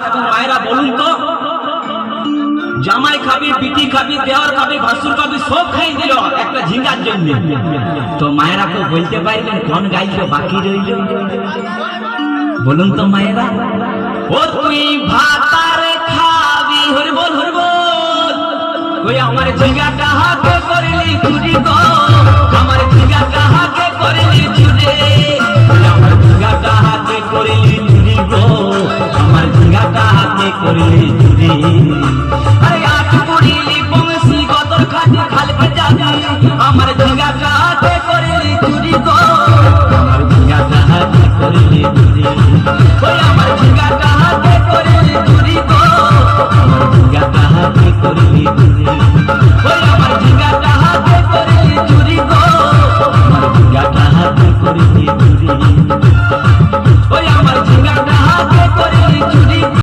এবং মায়েরা বলুন তো, জামাই খাবি, পিটি খাবি, দেওয়ার খাবি, ভাসুর খাবি, সব খাই দিল একটা ঝিঙ্গার জন্য। তো মায়েরা তো বলতে পারবেন কোন গাইলো বাকি রইল? বলুন তো মায়েরা। ও তুই ভাতার খাবি, হরিবল হরিবল, ওই আমার ঝিঙ্গাটা হাতে করলি চুরি গো, আমার ঝিঙ্গাটা হাতে করলি চুরি, আমার ঝিঙ্গাটা হাতে করলি চুরি গো, আমার ঝিঙ্গাটা হাতে করলি চুরি। আরে